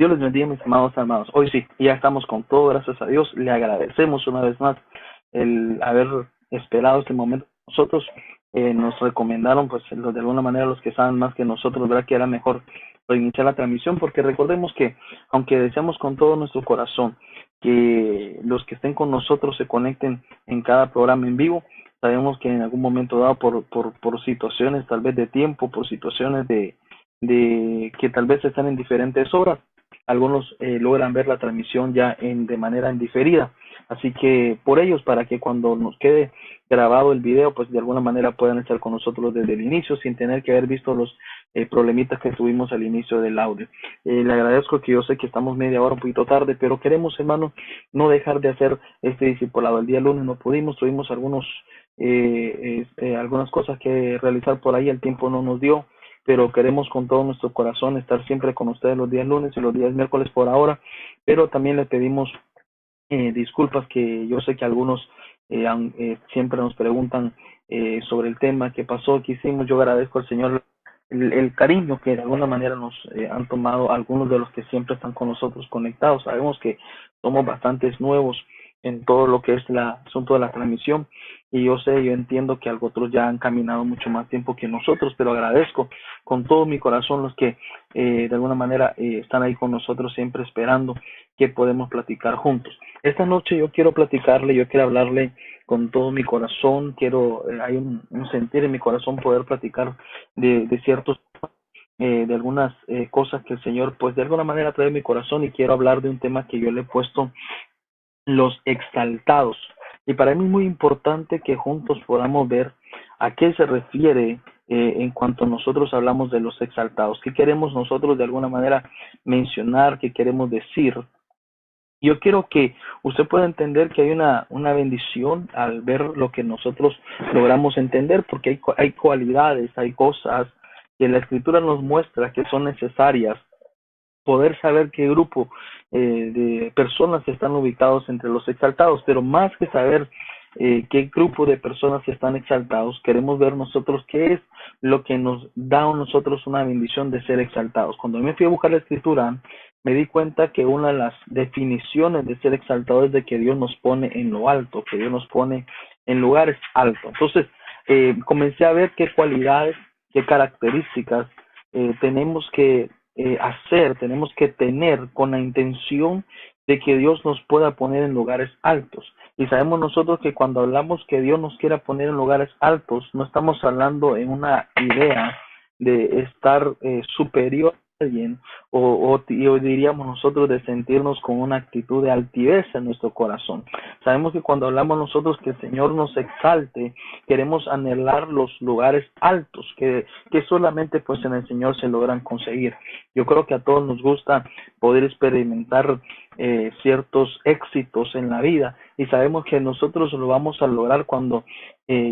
Dios les bendiga, mis amados hermanos. Hoy sí, ya estamos con todo, gracias a Dios. Le agradecemos una vez más el haber esperado este momento. Nosotros nos recomendaron, pues, de alguna manera, los que saben más que nosotros, ¿verdad? Que era mejor reiniciar la transmisión, porque recordemos que, aunque deseamos con todo nuestro corazón que los que estén con nosotros se conecten en cada programa en vivo, sabemos que en algún momento dado, por situaciones tal vez de tiempo, por situaciones de que tal vez están en diferentes horas, algunos logran ver la transmisión ya de manera indiferida. Así que por ellos, para que cuando nos quede grabado el video, pues de alguna manera puedan estar con nosotros desde el inicio sin tener que haber visto los problemitas que tuvimos al inicio del audio. Le agradezco, que yo sé que estamos media hora un poquito tarde, pero queremos, hermanos, no dejar de hacer este discipulado. El día lunes no pudimos, tuvimos algunas cosas que realizar por ahí, el tiempo no nos dio, pero queremos con todo nuestro corazón estar siempre con ustedes los días lunes y los días miércoles por ahora, pero también le pedimos disculpas, que yo sé que algunos siempre nos preguntan sobre el tema que pasó, que hicimos. Yo agradezco al Señor el cariño que de alguna manera nos han tomado algunos de los que siempre están con nosotros conectados. Sabemos que somos bastantes nuevos en todo lo que es el asunto de la transmisión, y yo entiendo que otros ya han caminado mucho más tiempo que nosotros, pero agradezco con todo mi corazón los que de alguna manera están ahí con nosotros siempre esperando que podemos platicar juntos. Esta noche yo quiero hablarle con todo mi corazón. Hay un sentir en mi corazón poder platicar de ciertos de algunas cosas que el Señor pues de alguna manera trae en mi corazón, y quiero hablar de un tema que yo le he puesto: los exaltados. Y para mí es muy importante que juntos podamos ver a qué se refiere en cuanto nosotros hablamos de los exaltados. ¿Qué queremos nosotros de alguna manera mencionar? ¿Qué queremos decir? Yo quiero que usted pueda entender que hay una bendición al ver lo que nosotros logramos entender, porque hay cualidades, hay cosas que la Escritura nos muestra que son necesarias poder saber qué grupo de personas están ubicados entre los exaltados. Pero más que saber qué grupo de personas están exaltados, queremos ver nosotros qué es lo que nos da a nosotros una bendición de ser exaltados. Cuando me fui a buscar la Escritura, me di cuenta que una de las definiciones de ser exaltado es de que Dios nos pone en lo alto, que Dios nos pone en lugares altos. Entonces, comencé a ver qué cualidades, qué características tenemos que tenemos que tener con la intención de que Dios nos pueda poner en lugares altos. Y sabemos nosotros que cuando hablamos que Dios nos quiera poner en lugares altos, no estamos hablando en una idea de estar superior a alguien, o diríamos nosotros de sentirnos con una actitud de altivez en nuestro corazón. Sabemos que cuando hablamos nosotros que el Señor nos exalte, queremos anhelar los lugares altos que solamente pues en el Señor se logran conseguir. Yo creo que a todos nos gusta poder experimentar ciertos éxitos en la vida, y sabemos que nosotros lo vamos a lograr cuando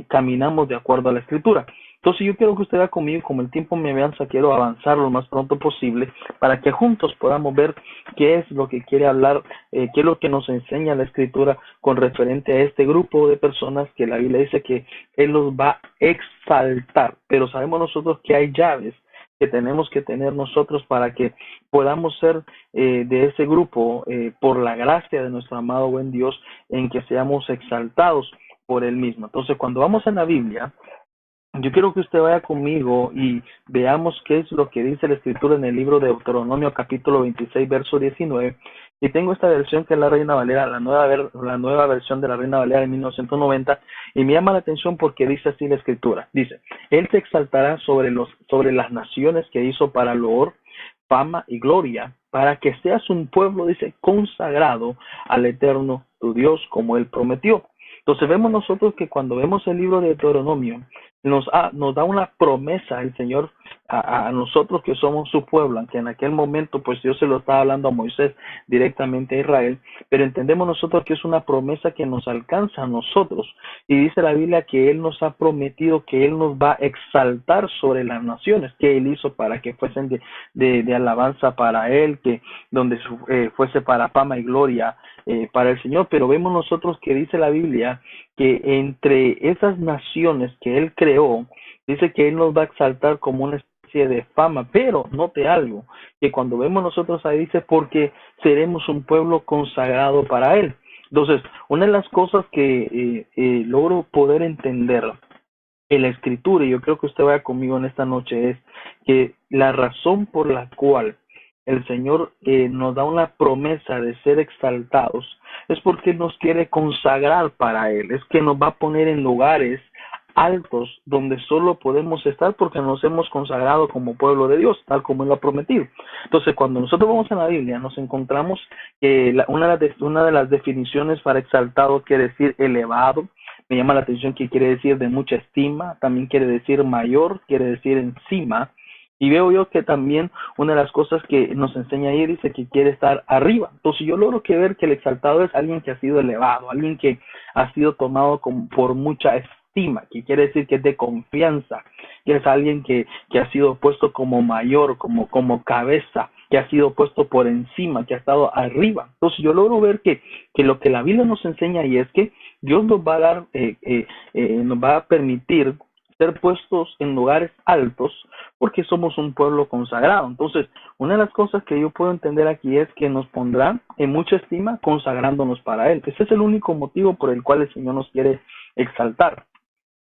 caminamos de acuerdo a la Escritura. Entonces yo quiero que usted vea conmigo, como el tiempo me avanza, quiero avanzar lo más pronto posible para que juntos podamos ver qué es lo que quiere hablar, qué es lo que nos enseña la Escritura con referente a este grupo de personas que la Biblia dice que Él los va a exaltar. Pero sabemos nosotros que hay llaves que tenemos que tener nosotros para que podamos ser de ese grupo, por la gracia de nuestro amado buen Dios, en que seamos exaltados por Él mismo. Entonces, cuando vamos en la Biblia, yo quiero que usted vaya conmigo y veamos qué es lo que dice la Escritura en el libro de Deuteronomio, capítulo 26, verso 19. Y tengo esta versión que es la Reina Valera, la nueva versión de la Reina Valera de 1990, y me llama la atención porque dice así la Escritura. Dice: Él te exaltará sobre las naciones que hizo para loor, fama y gloria, para que seas un pueblo, dice, consagrado al Eterno tu Dios, como Él prometió. Entonces vemos nosotros que cuando vemos el libro de Deuteronomio, nos da una promesa el Señor a nosotros que somos su pueblo, aunque en aquel momento pues Dios se lo estaba hablando a Moisés directamente a Israel, pero entendemos nosotros que es una promesa que nos alcanza a nosotros, y dice la Biblia que Él nos ha prometido que Él nos va a exaltar sobre las naciones que Él hizo para que fuesen de alabanza para Él, que donde fuese para fama y gloria para el Señor. Pero vemos nosotros que dice la Biblia que entre esas naciones que Él creó, dice que Él nos va a exaltar como una especie de fama, pero note algo, que cuando vemos nosotros ahí dice, porque seremos un pueblo consagrado para Él. Entonces, una de las cosas que logro poder entender en la escritura, y yo creo que usted vaya conmigo en esta noche, es que la razón por la cual el Señor nos da una promesa de ser exaltados es porque nos quiere consagrar para Él, es que nos va a poner en lugares altos donde solo podemos estar porque nos hemos consagrado como pueblo de Dios, tal como Él lo ha prometido. Entonces, cuando nosotros vamos a la Biblia, nos encontramos que una de las definiciones para exaltado quiere decir elevado. Me llama la atención que quiere decir de mucha estima, también quiere decir mayor, quiere decir encima. Y veo yo que también una de las cosas que nos enseña ahí dice que quiere estar arriba. Entonces yo logro que ver que el exaltado es alguien que ha sido elevado, alguien que ha sido tomado por mucha estima, que quiere decir que es de confianza, que es alguien que ha sido puesto como mayor, como cabeza, que ha sido puesto por encima, que ha estado arriba. Entonces yo logro ver que lo que la Biblia nos enseña y es que Dios nos va a dar, nos va a permitir ser puestos en lugares altos porque somos un pueblo consagrado. Entonces, una de las cosas que yo puedo entender aquí es que nos pondrá en mucha estima consagrándonos para Él. Ese es el único motivo por el cual el Señor nos quiere exaltar,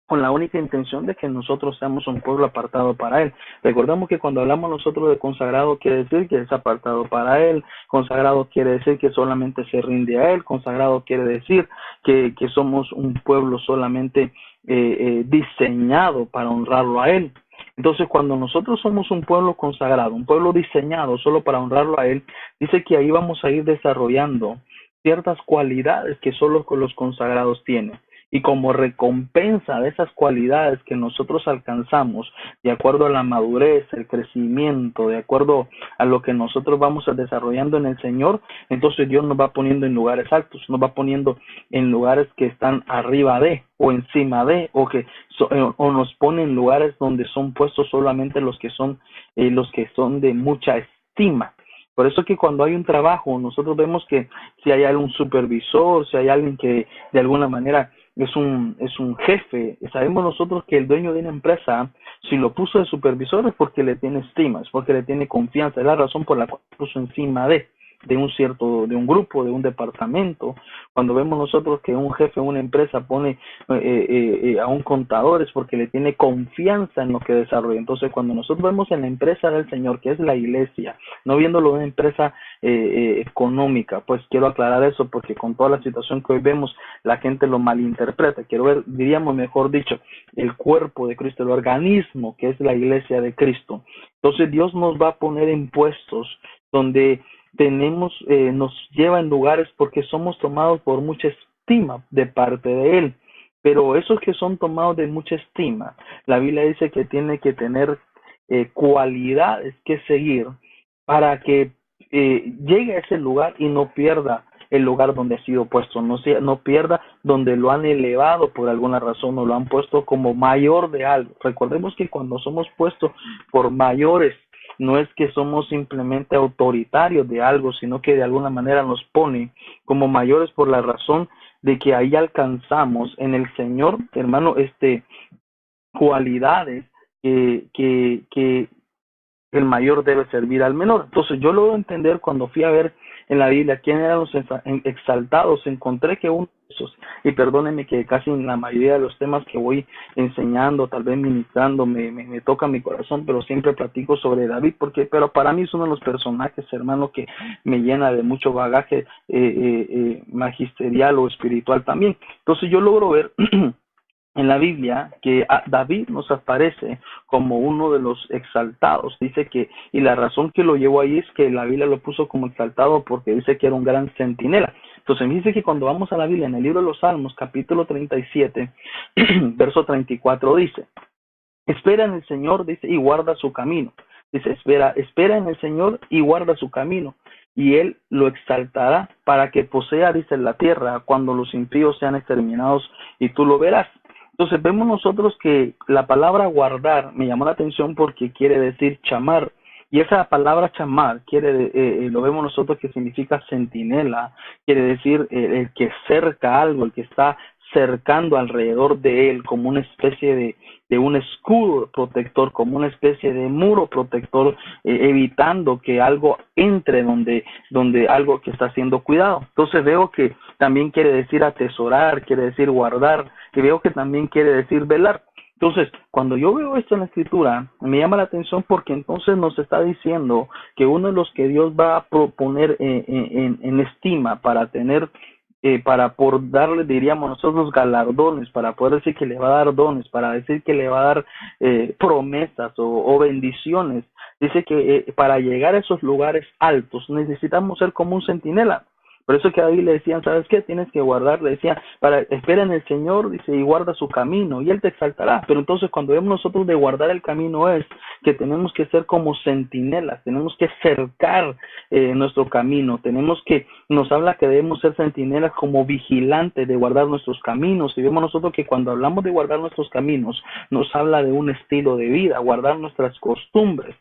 con la única intención de que nosotros seamos un pueblo apartado para Él. Recordemos que cuando hablamos nosotros de consagrado quiere decir que es apartado para Él, consagrado quiere decir que solamente se rinde a Él, consagrado quiere decir que somos un pueblo solamente diseñado para honrarlo a Él. Entonces, cuando nosotros somos un pueblo consagrado, un pueblo diseñado solo para honrarlo a Él, dice que ahí vamos a ir desarrollando ciertas cualidades que solo los consagrados tienen. Y como recompensa de esas cualidades que nosotros alcanzamos, de acuerdo a la madurez, el crecimiento, de acuerdo a lo que nosotros vamos desarrollando en el Señor, entonces Dios nos va poniendo en lugares altos, nos va poniendo en lugares que están arriba de, o encima de, o nos pone en lugares donde son puestos solamente los que son de mucha estima. Por eso que cuando hay un trabajo, nosotros vemos que si hay algún supervisor, si hay alguien que de alguna manera es un jefe, sabemos nosotros que el dueño de una empresa, si lo puso de supervisor es porque le tiene estima, es porque le tiene confianza, es la razón por la cual puso encima de un grupo, de un departamento. Cuando vemos nosotros que un jefe de una empresa pone a un contador es porque le tiene confianza en lo que desarrolla. Entonces, cuando nosotros vemos en la empresa del Señor, que es la iglesia, no viéndolo una empresa económica, pues quiero aclarar eso porque con toda la situación que hoy vemos, la gente lo malinterpreta. Quiero ver, diríamos mejor dicho, el cuerpo de Cristo, el organismo que es la iglesia de Cristo. Entonces, Dios nos va a poner en puestos donde nos lleva en lugares porque somos tomados por mucha estima de parte de Él. Pero esos que son tomados de mucha estima, la Biblia dice que tiene que tener cualidades que seguir para que llegue a ese lugar y no pierda el lugar donde ha sido puesto, no pierda donde lo han elevado por alguna razón o lo han puesto como mayor de algo. Recordemos que cuando somos puestos por mayores, no es que somos simplemente autoritarios de algo, sino que de alguna manera nos pone como mayores por la razón de que ahí alcanzamos en el Señor, hermano, cualidades que el mayor debe servir al menor. Entonces yo logro entender cuando fui a ver en la Biblia quién eran los exaltados, encontré que uno de esos, y perdónenme que casi en la mayoría de los temas que voy enseñando, tal vez ministrando, me toca mi corazón, pero siempre platico sobre David, pero para mí es uno de los personajes, hermano, que me llena de mucho bagaje magisterial o espiritual también. Entonces yo logro ver en la Biblia que David nos aparece como uno de los exaltados. Dice que, y la razón que lo llevó ahí es que la Biblia lo puso como exaltado porque dice que era un gran centinela. Entonces me dice que cuando vamos a la Biblia, en el libro de los Salmos, capítulo 37, verso 34, dice, espera en el Señor, dice, y guarda su camino. Dice, espera en el Señor y guarda su camino, y Él lo exaltará para que posea, dice, la tierra cuando los impíos sean exterminados, y tú lo verás. Entonces vemos nosotros que la palabra guardar me llamó la atención porque quiere decir chamar, y esa palabra chamar lo vemos nosotros que significa centinela, quiere decir el que cerca algo, el que está cercando alrededor de él como una especie de un escudo protector, como una especie de muro protector, evitando que algo entre donde algo que está siendo cuidado. Entonces veo que también quiere decir atesorar, quiere decir guardar, y veo que también quiere decir velar. Entonces, cuando yo veo esto en la escritura, me llama la atención porque entonces nos está diciendo que uno de los que Dios va a proponer en estima para tener, para por darle, diríamos nosotros, galardones, para poder decir que le va a dar dones, para decir que le va a dar promesas o bendiciones. Dice que para llegar a esos lugares altos necesitamos ser como un centinela. Por eso que a David le decían, ¿sabes qué? Tienes que guardar, le decían, espera en el Señor, dice, y guarda su camino, y Él te exaltará. Pero entonces cuando vemos nosotros de guardar el camino es que tenemos que ser como centinelas, tenemos que cercar nuestro camino, nos habla que debemos ser centinelas como vigilantes de guardar nuestros caminos. Y vemos nosotros que cuando hablamos de guardar nuestros caminos, nos habla de un estilo de vida, guardar nuestras costumbres.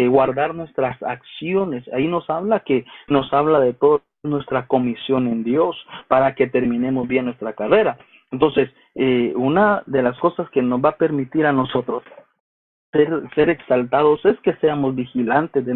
Guardar nuestras acciones, ahí nos habla de toda nuestra comisión en Dios para que terminemos bien nuestra carrera. Entonces, una de las cosas que nos va a permitir a nosotros ser exaltados es que seamos vigilantes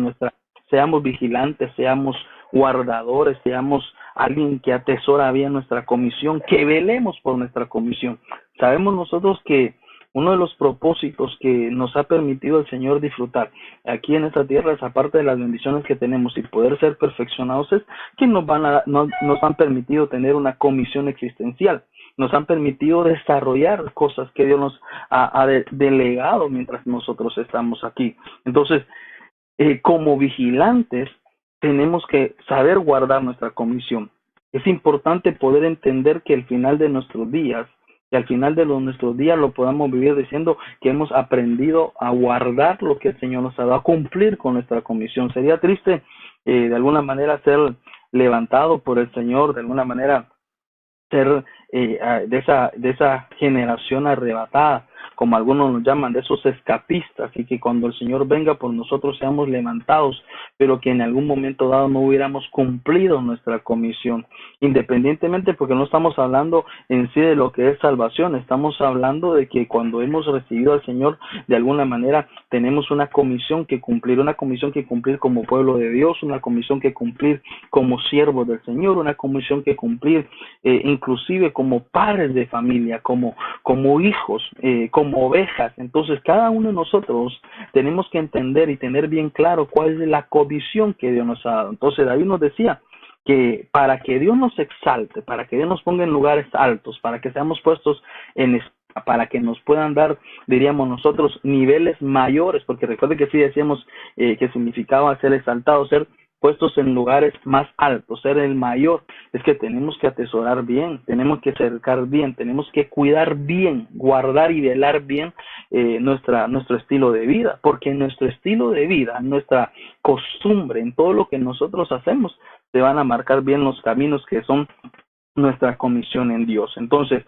seamos guardadores, seamos alguien que atesora bien nuestra comisión, que velemos por nuestra comisión. Sabemos nosotros que uno de los propósitos que nos ha permitido el Señor disfrutar aquí en esta tierra es, aparte de las bendiciones que tenemos y poder ser perfeccionados, es que nos han permitido tener una comisión existencial. Nos han permitido desarrollar cosas que Dios nos ha delegado mientras nosotros estamos aquí. Entonces, como vigilantes, tenemos que saber guardar nuestra comisión. Es importante poder entender que al final de nuestros días, nuestros días lo podamos vivir diciendo que hemos aprendido a guardar lo que el Señor nos ha dado, a cumplir con nuestra comisión. Sería triste de alguna manera ser levantado por el Señor, de alguna manera ser de esa generación arrebatada, como algunos nos llaman, de esos escapistas, y que cuando el Señor venga por nosotros seamos levantados, pero que en algún momento dado no hubiéramos cumplido nuestra comisión, independientemente, porque no estamos hablando en sí de lo que es salvación, estamos hablando de que cuando hemos recibido al Señor, de alguna manera tenemos una comisión que cumplir como pueblo de Dios, una comisión que cumplir como siervos del Señor, una comisión que cumplir inclusive como padres de familia, como hijos, como ovejas. Entonces cada uno de nosotros tenemos que entender y tener bien claro cuál es la comisión que Dios nos ha dado. Entonces David nos decía que para que Dios nos exalte, para que Dios nos ponga en lugares altos, para que seamos puestos para que nos puedan dar, diríamos nosotros, niveles mayores, porque recuerde que sí decíamos que significaba ser exaltado, ser puestos en lugares más altos, ser el mayor. Es que tenemos que atesorar bien, tenemos que cercar bien, tenemos que cuidar bien, guardar y velar bien nuestro estilo de vida, porque en nuestro estilo de vida, nuestra costumbre, en todo lo que nosotros hacemos, se van a marcar bien los caminos que son nuestra comisión en Dios. Entonces,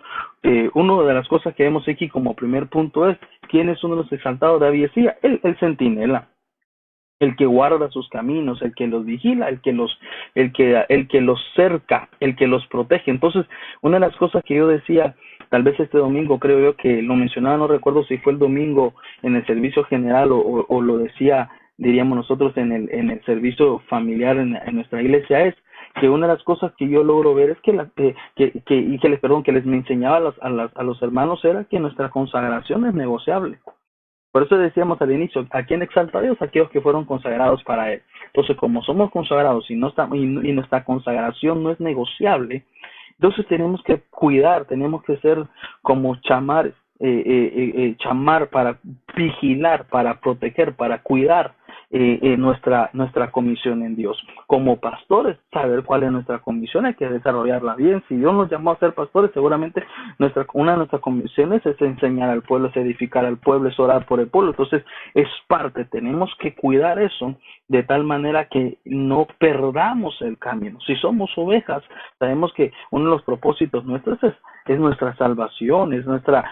una de las cosas que vemos aquí como primer punto es, ¿quién es uno de los exaltados? David decía, el centinela, el que guarda sus caminos, el que los vigila, el que los cerca, el que los protege. Entonces, una de las cosas que yo decía, tal vez este domingo, creo yo que lo mencionaba, no recuerdo si fue el domingo en el servicio general o lo decía, diríamos nosotros, en el servicio familiar en nuestra iglesia, es que una de las cosas que yo logro ver es que les me enseñaba a los hermanos era que nuestra consagración es negociable. Por eso decíamos al inicio, ¿a quién exalta a Dios? Aquellos que fueron consagrados para Él. Entonces, como somos consagrados y nuestra consagración no es negociable, entonces tenemos que cuidar, tenemos que ser como chamar para vigilar, para proteger, para cuidar nuestra comisión en Dios. Como pastores, saber cuál es nuestra comisión, hay que desarrollarla bien. Si Dios nos llamó a ser pastores, seguramente una de nuestras comisiones es enseñar al pueblo, es edificar al pueblo, es orar por el pueblo. Entonces es parte, tenemos que cuidar eso de tal manera que no perdamos el camino. Si somos ovejas, sabemos que uno de los propósitos nuestros es nuestra salvación, es nuestra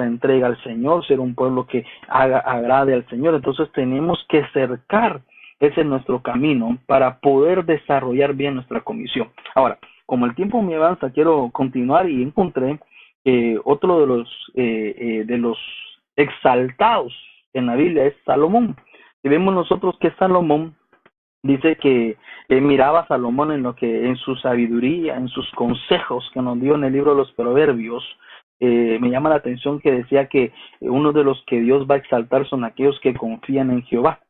entrega al Señor, ser un pueblo que agrade al Señor. Entonces tenemos que cercar ese nuestro camino para poder desarrollar bien nuestra comisión. Ahora, como el tiempo me avanza, quiero continuar y encontré otro de los exaltados en la Biblia es Salomón. Y vemos nosotros que Salomón dice que miraba a Salomón en lo que en su sabiduría, en sus consejos que nos dio en el libro de los Proverbios. Me llama la atención que decía que uno de los que Dios va a exaltar son aquellos que confían en Jehová.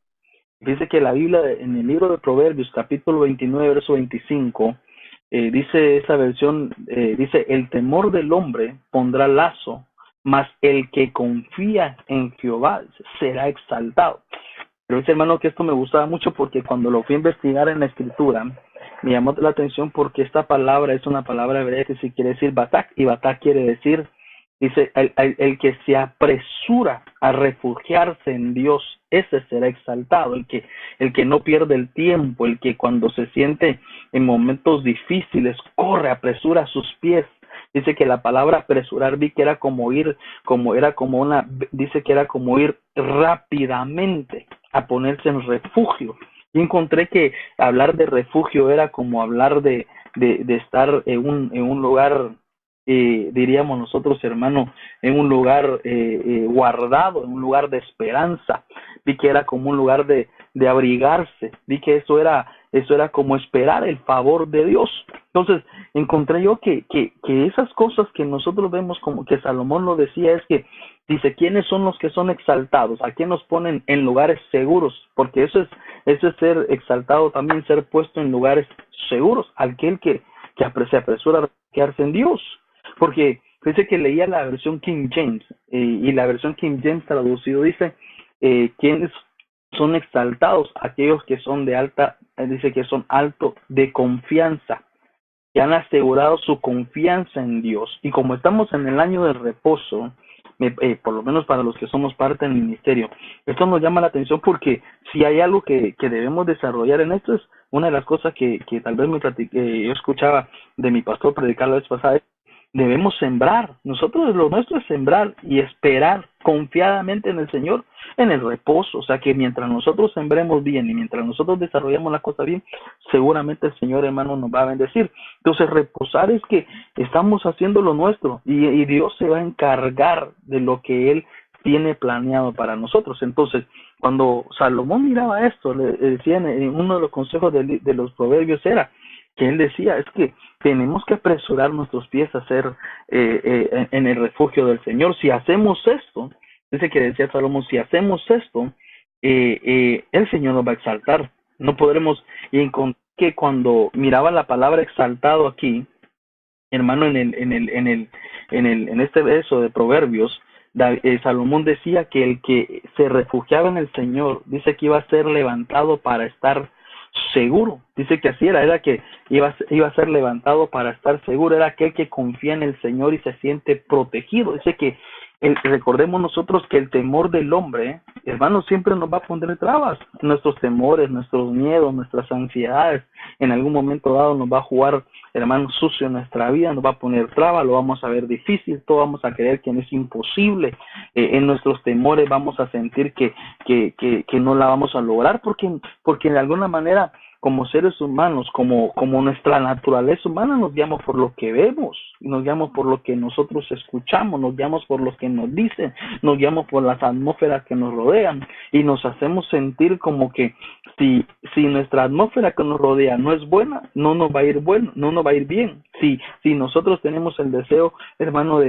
Dice que la Biblia, en el libro de Proverbios, capítulo 29, verso 25, dice esa versión, dice, el temor del hombre pondrá lazo, mas el que confía en Jehová será exaltado. Pero dice, hermano, que esto me gustaba mucho porque cuando lo fui a investigar en la escritura, me llamó la atención porque esta palabra es una palabra hebrea que sí quiere decir batak, y batak quiere decir, dice, el que se apresura a refugiarse en Dios, ese será exaltado, el que no pierde el tiempo, el que cuando se siente en momentos difíciles, corre, apresura sus pies. Dice que la palabra apresurar vi que era como ir, dice que era como ir rápidamente a ponerse en refugio. Y encontré que hablar de refugio era como hablar de estar en un lugar, diríamos nosotros, hermano, en un lugar guardado, en un lugar de esperanza. Vi que era como un lugar de abrigarse. Vi que eso era como esperar el favor de Dios. Entonces, encontré yo que esas cosas que nosotros vemos, como que Salomón lo decía, es que dice, ¿quiénes son los que son exaltados? ¿A quién nos ponen en lugares seguros? Porque eso es ser exaltado, también ser puesto en lugares seguros. Aquel que se apresura a quedarse en Dios. Porque dice que leía la versión King James, y la versión King James traducido dice, ¿quiénes son exaltados? Aquellos que son de alta, dice que son alto de confianza, que han asegurado su confianza en Dios. Y como estamos en el año del reposo, por lo menos para los que somos parte del ministerio, esto nos llama la atención porque si hay algo que debemos desarrollar en esto, es una de las cosas que tal vez yo escuchaba de mi pastor predicar la vez pasada, debemos sembrar. Nosotros, lo nuestro es sembrar y esperar confiadamente en el Señor, en el reposo. O sea que mientras nosotros sembremos bien y mientras nosotros desarrollamos la cosa bien, seguramente el Señor, hermano, nos va a bendecir. Entonces, reposar es que estamos haciendo lo nuestro y Dios se va a encargar de lo que Él tiene planeado para nosotros. Entonces, cuando Salomón miraba esto, le decía en uno de los consejos de los proverbios era que él decía, es que tenemos que apresurar nuestros pies a hacer en el refugio del Señor. Si hacemos esto, dice que decía Salomón, si hacemos esto, el Señor nos va a exaltar. No podremos, y encontré que cuando miraba la palabra exaltado aquí, hermano, en este verso de Proverbios, Salomón decía que el que se refugiaba en el Señor, dice que iba a ser levantado para estar seguro. Dice que así era que iba a ser levantado para estar seguro. Era aquel que confía en el Señor y se siente protegido. Dice que recordemos nosotros que el temor del hombre, hermano, siempre nos va a poner trabas. Nuestros temores, nuestros miedos, nuestras ansiedades, en algún momento dado nos va a jugar, hermano, sucio en nuestra vida, nos va a poner trabas, lo vamos a ver difícil, todo vamos a creer que es imposible. En nuestros temores vamos a sentir que no la vamos a lograr, porque de alguna manera, como seres humanos, como nuestra naturaleza humana, nos guiamos por lo que vemos, nos guiamos por lo que nosotros escuchamos, nos guiamos por lo que nos dicen, nos guiamos por las atmósferas que nos rodean y nos hacemos sentir como que si nuestra atmósfera que nos rodea no es buena, no nos va a ir bien. Si nosotros tenemos el deseo, hermano,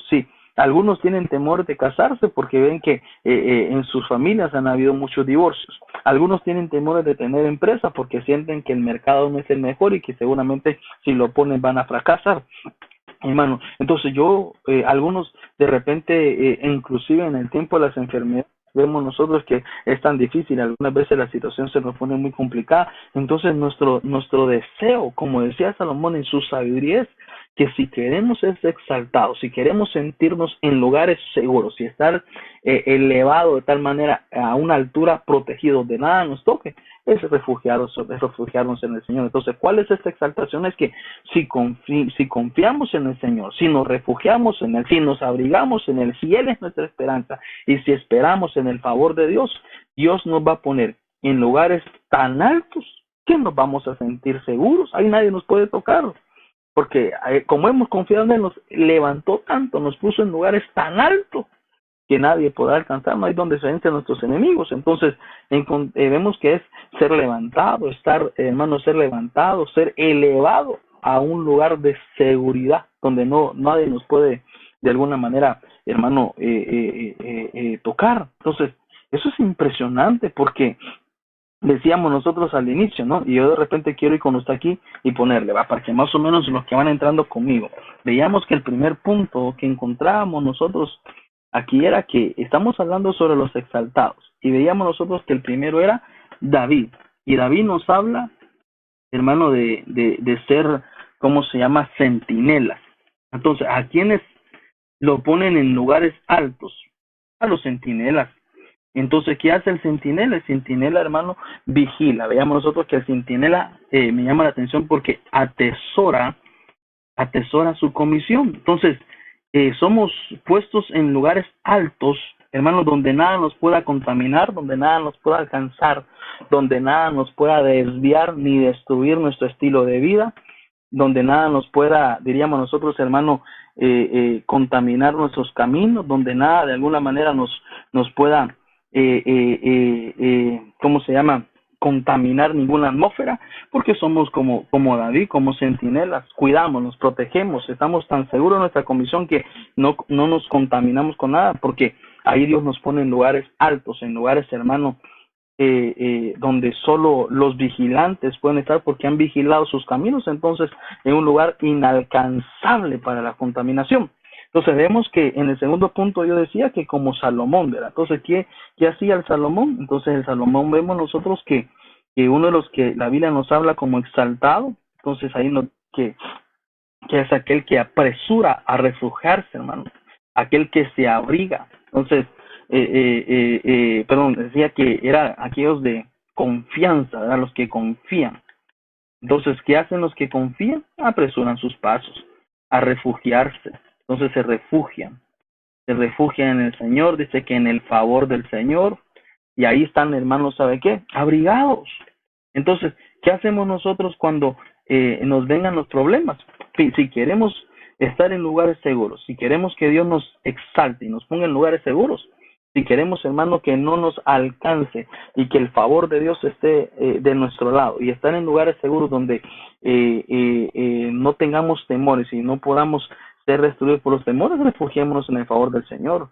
si algunos tienen temor de casarse porque ven que en sus familias han habido muchos divorcios. Algunos tienen temores de tener empresa porque sienten que el mercado no es el mejor y que seguramente si lo ponen van a fracasar. Hermano, entonces algunos de repente, inclusive en el tiempo de las enfermedades, vemos nosotros que es tan difícil, algunas veces la situación se nos pone muy complicada. Entonces nuestro deseo, como decía Salomón en su sabiduría, es que si queremos ser exaltados, si queremos sentirnos en lugares seguros y estar elevado de tal manera a una altura protegido, de nada nos toque, es refugiarnos en el Señor. Entonces, ¿cuál es esta exaltación? Es que si confiamos en el Señor, si nos refugiamos en Él, si nos abrigamos en Él, si Él es nuestra esperanza y si esperamos en el favor de Dios, Dios nos va a poner en lugares tan altos que nos vamos a sentir seguros. Ahí nadie nos puede tocar. porque como hemos confiado en Él, nos levantó tanto, nos puso en lugares tan altos que nadie podrá alcanzar, no hay donde se vencen nuestros enemigos. Entonces, vemos que es ser levantado, hermano, ser levantado, ser elevado a un lugar de seguridad, donde nadie nos puede, de alguna manera, hermano, tocar. Entonces, eso es impresionante, porque decíamos nosotros al inicio, ¿no? Y yo de repente quiero ir con usted aquí y ponerle, va, para que más o menos los que van entrando conmigo, veíamos que el primer punto que encontrábamos nosotros aquí era que estamos hablando sobre los exaltados, y veíamos nosotros que el primero era David, y David nos habla, hermano, de ser, ¿cómo se llama? Centinelas. Entonces, ¿a quiénes lo ponen en lugares altos? A los centinelas. Entonces, ¿qué hace el centinela? El centinela, hermano, vigila. Veamos nosotros que el centinela me llama la atención porque atesora su comisión. Entonces, somos puestos en lugares altos, hermano, donde nada nos pueda contaminar, donde nada nos pueda alcanzar, donde nada nos pueda desviar ni destruir nuestro estilo de vida, donde nada nos pueda, diríamos nosotros, hermano, contaminar nuestros caminos, donde nada de alguna manera nos pueda ¿cómo se llama? Contaminar ninguna atmósfera, porque somos como David, como centinelas, cuidamos, nos protegemos, estamos tan seguros de nuestra comisión que no nos contaminamos con nada, porque ahí Dios nos pone en lugares altos, en lugares, hermano, donde solo los vigilantes pueden estar porque han vigilado sus caminos, entonces en un lugar inalcanzable para la contaminación. Entonces vemos que en el segundo punto yo decía que como Salomón, ¿verdad? Entonces, ¿qué hacía el Salomón? Entonces el Salomón vemos nosotros que uno de los que la Biblia nos habla como exaltado, entonces ahí que es aquel que apresura a refugiarse, hermano, aquel que se abriga. Entonces, decía que era aquellos de confianza, ¿verdad? Los que confían. Entonces, ¿qué hacen los que confían? Apresuran sus pasos a refugiarse. Entonces se refugian en el Señor, dice que en el favor del Señor, y ahí están, hermanos, ¿sabe qué? Abrigados. Entonces, ¿qué hacemos nosotros cuando nos vengan los problemas? Si queremos estar en lugares seguros, si queremos que Dios nos exalte y nos ponga en lugares seguros, si queremos, hermano, que no nos alcance y que el favor de Dios esté de nuestro lado y estar en lugares seguros donde no tengamos temores y no podamos ser destruidos por los temores, refugiémonos en el favor del Señor.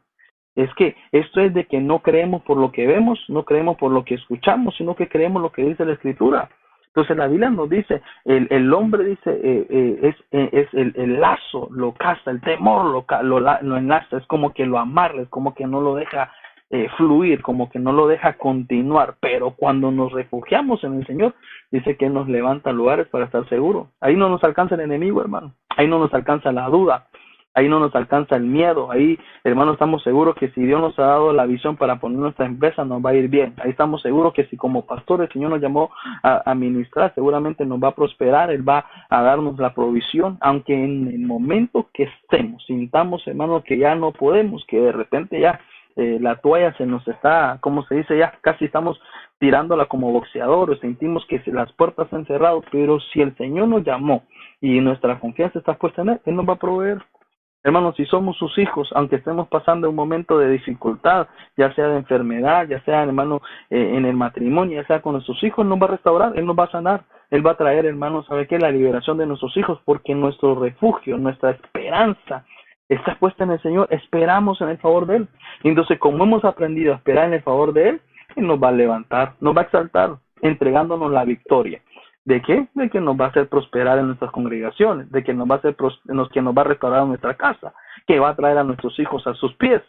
Es que esto es de que no creemos por lo que vemos, no creemos por lo que escuchamos, sino que creemos lo que dice la Escritura. Entonces la Biblia nos dice, el hombre dice, es el lazo, lo caza, el temor lo enlaza, es como que lo amarra, es como que no lo deja fluir, como que no lo deja continuar, pero cuando nos refugiamos en el Señor, dice que Él nos levanta lugares para estar seguros. Ahí no nos alcanza el enemigo, hermano, ahí no nos alcanza la duda, ahí no nos alcanza el miedo, ahí, hermano, estamos seguros que si Dios nos ha dado la visión para poner nuestra empresa, nos va a ir bien. Ahí estamos seguros que si como pastor el Señor nos llamó a ministrar, seguramente nos va a prosperar, Él va a darnos la provisión, aunque en el momento que estemos, sintamos, hermano, que ya no podemos, que de repente ya la toalla se nos está, como se dice, ya casi estamos tirándola como boxeador, o sentimos que las puertas se han cerrado, pero si el Señor nos llamó y nuestra confianza está puesta en Él nos va a proveer. Hermanos, si somos sus hijos, aunque estemos pasando un momento de dificultad, ya sea de enfermedad, ya sea, hermano, en el matrimonio, ya sea con nuestros hijos, nos va a restaurar, Él nos va a sanar, Él va a traer, hermano, ¿sabe qué? La liberación de nuestros hijos, porque nuestro refugio, nuestra esperanza está puesta en el Señor, esperamos en el favor de Él. Y entonces, como hemos aprendido a esperar en el favor de Él nos va a levantar, nos va a exaltar, entregándonos la victoria. ¿De qué? De que nos va a hacer prosperar en nuestras congregaciones, de que nos va a hacer que nos va a restaurar nuestra casa, que va a traer a nuestros hijos a sus pies,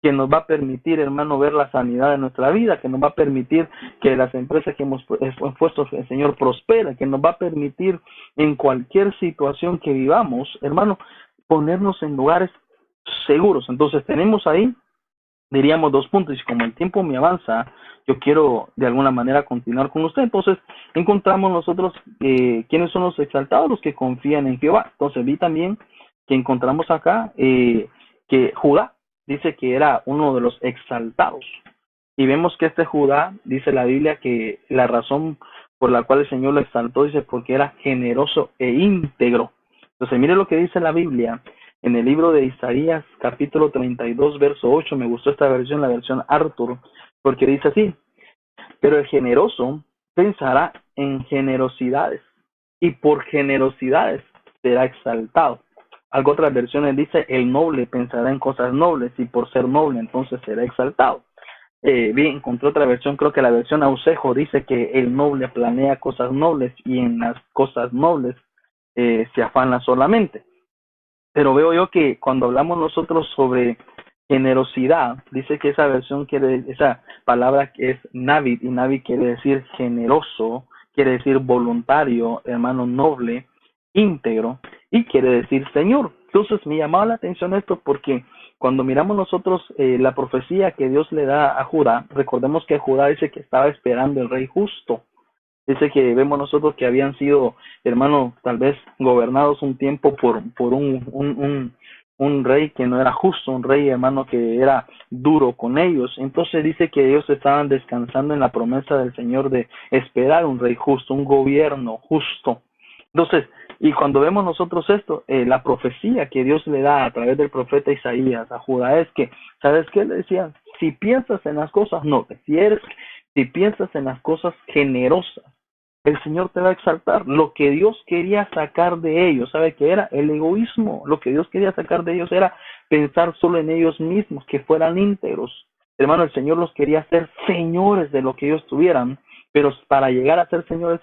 que nos va a permitir, hermano, ver la sanidad de nuestra vida, que nos va a permitir que las empresas que hemos puesto el Señor prosperen, que nos va a permitir en cualquier situación que vivamos, hermano, ponernos en lugares seguros. Entonces tenemos ahí, diríamos, 2 puntos, y como el tiempo me avanza, yo quiero de alguna manera continuar con usted. Entonces encontramos nosotros quiénes son los exaltados, los que confían en Jehová. Entonces vi también que encontramos acá que Judá dice que era uno de los exaltados, y vemos que este Judá, dice la Biblia, que la razón por la cual el Señor lo exaltó, dice porque era generoso e íntegro. Entonces, mire lo que dice la Biblia en el libro de Isaías, capítulo 32, verso 8. Me gustó esta versión, la versión Arthur, porque dice así: pero el generoso pensará en generosidades, y por generosidades será exaltado. Algo otras versiones dice: el noble pensará en cosas nobles, y por ser noble entonces será exaltado. Bien, encontré otra versión, creo que la versión Ausejo dice que el noble planea cosas nobles, y en las cosas nobles se afana solamente. Pero veo yo que cuando hablamos nosotros sobre generosidad, dice que esa palabra que es Navid, y Navid quiere decir generoso, quiere decir voluntario, hermano, noble, íntegro, y quiere decir Señor. Entonces me llamaba la atención esto porque cuando miramos nosotros la profecía que Dios le da a Judá, recordemos que Judá dice que estaba esperando el rey justo. Dice que vemos nosotros que habían sido, hermanos, tal vez gobernados un tiempo por un rey que no era justo, un rey, hermano, que era duro con ellos. Entonces dice que ellos estaban descansando en la promesa del Señor de esperar un rey justo, un gobierno justo. Entonces, y cuando vemos nosotros esto, la profecía que Dios le da a través del profeta Isaías a Judá es que, ¿sabes qué? Le decía: si piensas en las cosas nobles, si piensas en las cosas generosas, el Señor te va a exaltar. Lo que Dios quería sacar de ellos, ¿sabe qué era? El egoísmo. Lo que Dios quería sacar de ellos era pensar solo en ellos mismos, que fueran íntegros. Hermano, el Señor los quería hacer señores de lo que ellos tuvieran, pero para llegar a ser señores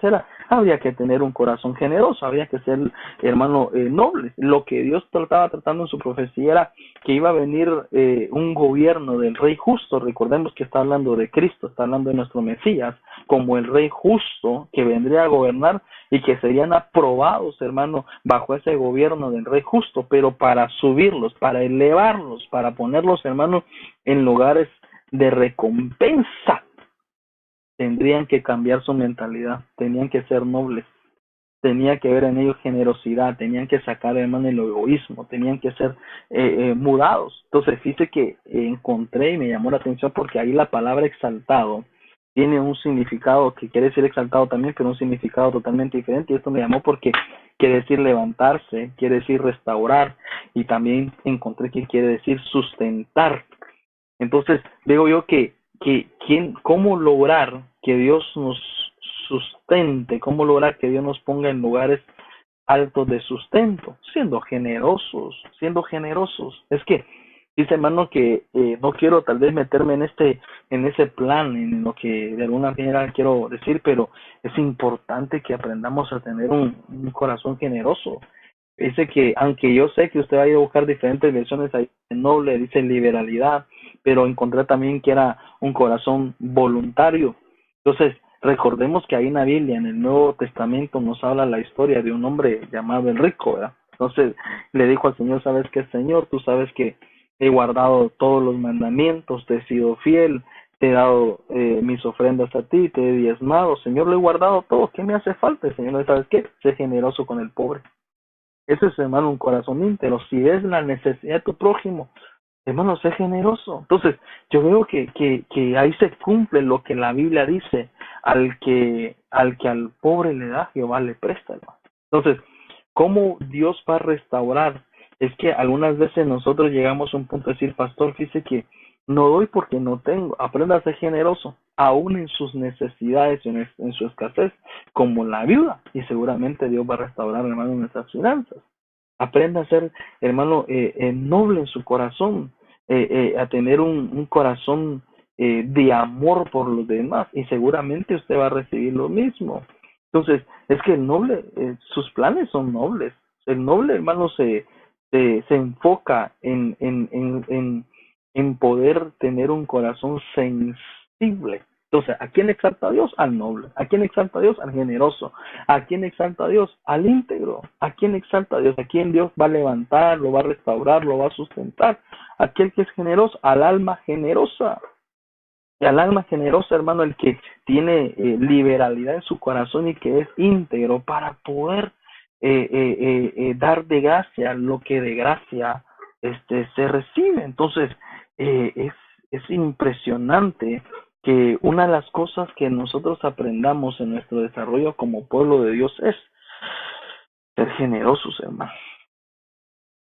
habría que tener un corazón generoso, habría que ser, hermano, nobles. Lo que Dios estaba tratando en su profecía era que iba a venir un gobierno del rey justo. Recordemos que está hablando de Cristo, está hablando de nuestro Mesías como el rey justo que vendría a gobernar, y que serían aprobados, hermano, bajo ese gobierno del rey justo, pero para subirlos, para elevarlos, para ponerlos, hermano, en lugares de recompensa, tendrían que cambiar su mentalidad, tenían que ser nobles, tenía que ver en ellos generosidad, tenían que sacar, hermano, el egoísmo, tenían que ser mudados. Entonces, fíjese que encontré y me llamó la atención porque ahí la palabra exaltado tiene un significado que quiere decir exaltado también, pero un significado totalmente diferente. Y esto me llamó porque quiere decir levantarse, quiere decir restaurar, y también encontré que quiere decir sustentar. Entonces, digo yo que cómo lograr que Dios nos sustente, cómo lograr que Dios nos ponga en lugares altos de sustento, siendo generosos, siendo generosos. Es que dice, hermano, que no quiero tal vez meterme en ese plan, en lo que de alguna manera quiero decir, pero es importante que aprendamos a tener un corazón generoso. Dice que, aunque yo sé que usted va a ir a buscar diferentes versiones, ahí noble, dice liberalidad, pero encontré también que era un corazón voluntario. Entonces, recordemos que ahí en la Biblia, en el Nuevo Testamento, nos habla la historia de un hombre llamado el rico, ¿verdad? Entonces, le dijo al Señor: ¿sabes qué, Señor? Tú sabes que he guardado todos los mandamientos, te he sido fiel, te he dado mis ofrendas a ti, te he diezmado, Señor, lo he guardado todo, ¿qué me hace falta? Señor, ¿sabes qué? Sé generoso con el pobre. Ese es, hermano, un corazón íntegro. Si ves la necesidad de tu prójimo, hermano, sé generoso. Entonces, yo veo que ahí se cumple lo que la Biblia dice: al que al pobre le da, Jehová le presta, hermano. Entonces, ¿cómo Dios va a restaurar? Es que algunas veces nosotros llegamos a un punto de decir: pastor, fíjese que no doy porque no tengo. Aprenda a ser generoso, aún en sus necesidades y en su escasez, como la viuda, y seguramente Dios va a restaurar, hermano, nuestras finanzas. Aprenda a ser, hermano, noble en su corazón, a tener un corazón de amor por los demás, y seguramente usted va a recibir lo mismo. Entonces, es que el noble, sus planes son nobles. El noble, hermano, se enfoca en poder tener un corazón sensible. Entonces, ¿a quién exalta a Dios? Al noble. ¿A quién exalta a Dios? Al generoso. ¿A quién exalta a Dios? Al íntegro. ¿A quién exalta a Dios? ¿A quién Dios va a levantar, lo va a restaurar, lo va a sustentar? Aquel que es generoso, al alma generosa. Y al alma generosa, hermano, el que tiene liberalidad en su corazón y que es íntegro para poder dar de gracia lo que de gracia se recibe. Entonces, es impresionante que una de las cosas que nosotros aprendamos en nuestro desarrollo como pueblo de Dios es ser generosos, hermano.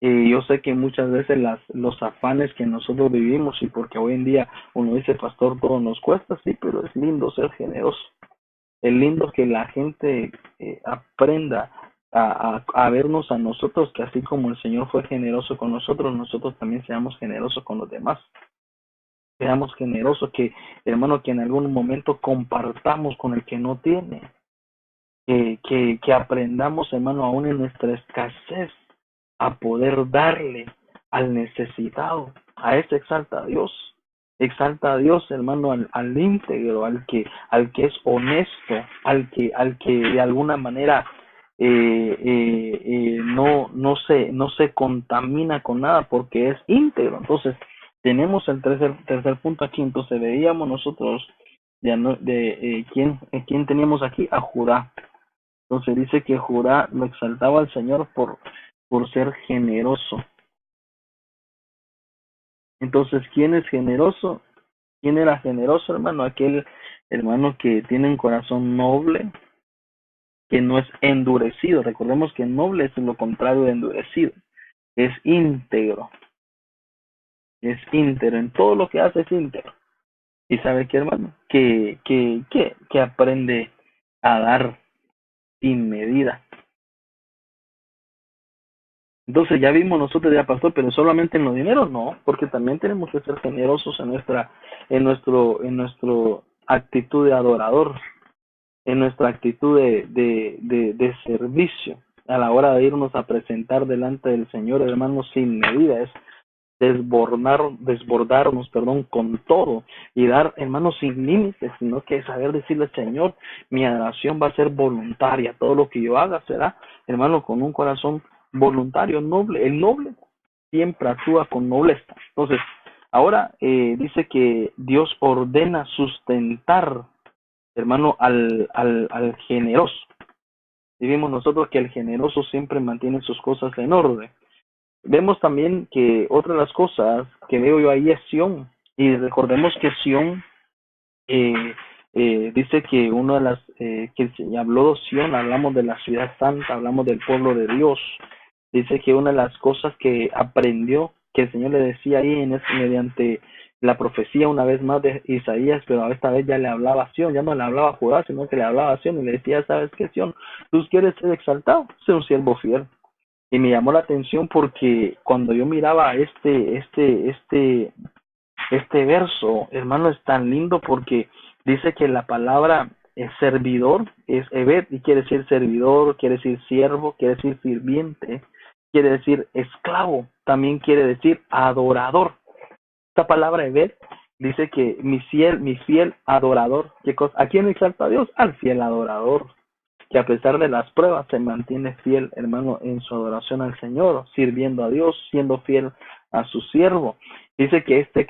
Yo sé que muchas veces los afanes que nosotros vivimos, y porque hoy en día uno dice, pastor, todo nos cuesta, sí, pero es lindo ser generoso. Es lindo que la gente aprenda a vernos a nosotros, que así como el Señor fue generoso con nosotros, nosotros también seamos generosos con los demás. Seamos generosos, que hermano, que en algún momento compartamos con el que no tiene. Que aprendamos, hermano, aún en nuestra escasez, a poder darle al necesitado. A ese exalta a Dios. Exalta a Dios, hermano, al íntegro, al que es honesto, al que de alguna manera no se contamina con nada porque es íntegro. Entonces, tenemos el tercer punto aquí. Entonces, veíamos nosotros quién teníamos aquí, a Judá. Entonces dice que Judá lo exaltaba al Señor por ser generoso. Entonces, ¿quién es generoso? ¿Quién era generoso, hermano? Aquel hermano que tiene un corazón noble, que no es endurecido. Recordemos que noble es lo contrario de endurecido. Es íntegro. Es íntegro. En todo lo que hace es íntegro. ¿Y sabe qué, hermano? Que aprende a dar sin medida. Entonces ya vimos nosotros ya, pastor, pero solamente en los dineros no, porque también tenemos que ser generosos en nuestro actitud de adorador, en nuestra actitud de servicio a la hora de irnos a presentar delante del Señor, hermanos, sin medida, es desbordarnos, con todo y dar, hermanos, sin límites, sino que saber decirle, Señor, mi adoración va a ser voluntaria, todo lo que yo haga será, hermano, con un corazón voluntario, noble. El noble siempre actúa con nobleza. Entonces, ahora dice que Dios ordena sustentar, hermano, al generoso. Y vimos nosotros que el generoso siempre mantiene sus cosas en orden. Vemos también que otra de las cosas que veo yo ahí es Sión. Y recordemos que Sión dice que una de las que se habló de Sión, hablamos de la ciudad santa, hablamos del pueblo de Dios. Dice que una de las cosas que aprendió, que el Señor le decía ahí mediante la profecía una vez más de Isaías, pero esta vez ya le hablaba a Sión, ya no le hablaba a Judá, sino que le hablaba a Sión y le decía, ¿sabes qué, Sión? Tú quieres ser exaltado, sé un siervo fiel. Y me llamó la atención porque cuando yo miraba este verso, hermano, es tan lindo porque dice que la palabra servidor es evet y quiere decir servidor, quiere decir siervo, quiere decir sirviente, quiere decir esclavo, también quiere decir adorador. Esta palabra evet dice que mi fiel adorador. ¿Qué cosa? ¿A quién exalta a Dios? Al fiel adorador, que a pesar de las pruebas se mantiene fiel, hermano, en su adoración al Señor, sirviendo a Dios, siendo fiel a su siervo. Dice que este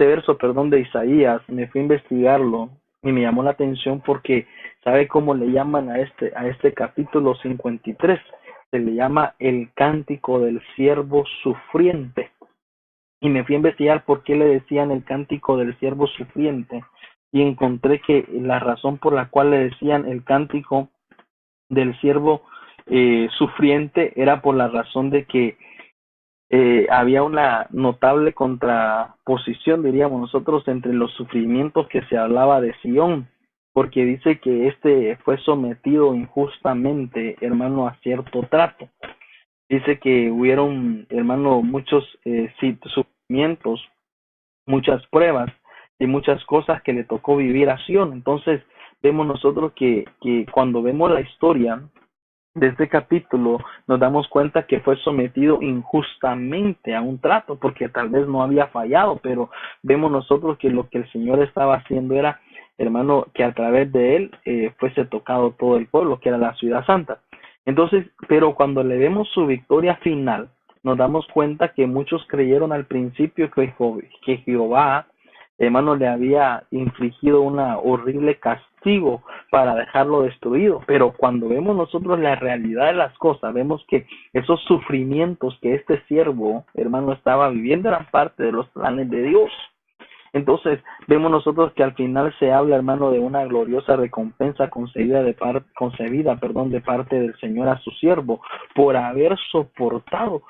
verso, de Isaías, me fui a investigarlo y me llamó la atención porque, ¿sabe cómo le llaman a este capítulo 53? Se le llama el cántico del siervo sufriente. Y me fui a investigar por qué le decían el cántico del siervo sufriente y encontré que la razón por la cual le decían el cántico del siervo sufriente era por la razón de que había una notable contraposición, diríamos nosotros, entre los sufrimientos que se hablaba de Sión, porque dice que este fue sometido injustamente, hermano, a cierto trato. Dice que hubieron, hermano, muchos sufrimientos, muchas pruebas y muchas cosas que le tocó vivir a Sión. Entonces vemos nosotros que cuando vemos la historia de este capítulo nos damos cuenta que fue sometido injustamente a un trato porque tal vez no había fallado, pero vemos nosotros que lo que el Señor estaba haciendo era, hermano, que a través de él fuese tocado todo el pueblo, que era la ciudad santa. Entonces, pero cuando le vemos su victoria final, nos damos cuenta que muchos creyeron al principio que Jehová, hermano, le había infligido una horrible castigo para dejarlo destruido, pero cuando vemos nosotros la realidad de las cosas, vemos que esos sufrimientos que este siervo, hermano, estaba viviendo eran parte de los planes de Dios. Entonces, vemos nosotros que al final se habla, hermano, de una gloriosa recompensa concebida de parte del Señor a su siervo por haber soportado